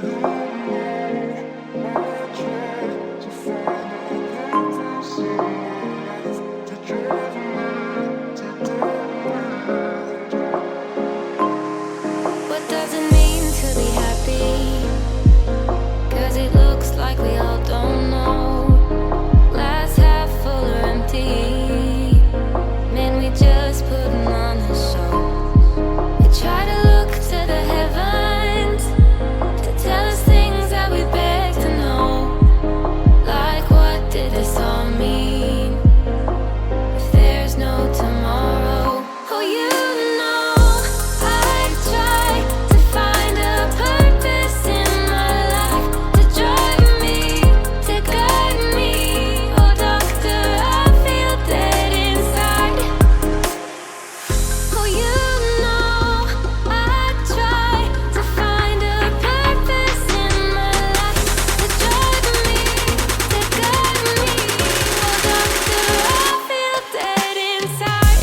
What does it mean to be happy? 'Cause it looks like we all don't know. Glass half full or empty. Man, we just putting on a show. We try to look to the heavens to tell us things that we beg to know. Like, what did this all mean if there's no tomorrow? Oh, you know I try to find a purpose in my life to drive me, to guide me. Oh, doctor, I feel dead inside. Oh, you know I try to find a purpose in my life to drive me, to guide me. Oh, doctor, I feel dead inside.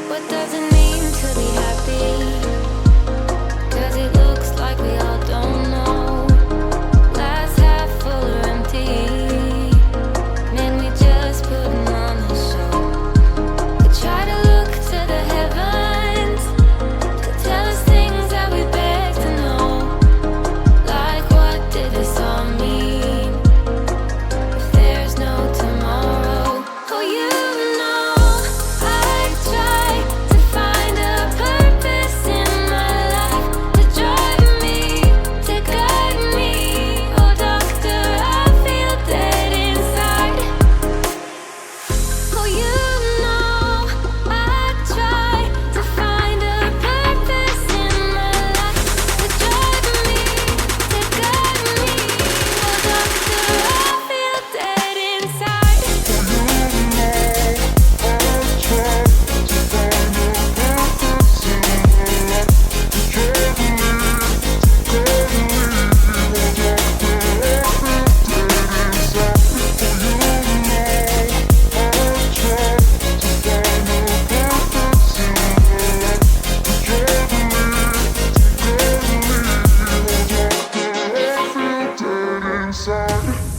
What does it mean to be happy? 'Cause it looks like we all don't know. Glass half full or empty. Man, we just putting on a show. We try to look to the heavens to tell us things that we beg to know. Like, what did this all mean if there's no tomorrow? Oh, you know I try to find a purpose in my life to drive me, to guide me. Oh, doctor, I feel dead inside. Oh, you know I try to find a purpose in my life to drive me, to guide me. Oh, doctor, I feel dead inside. Inside.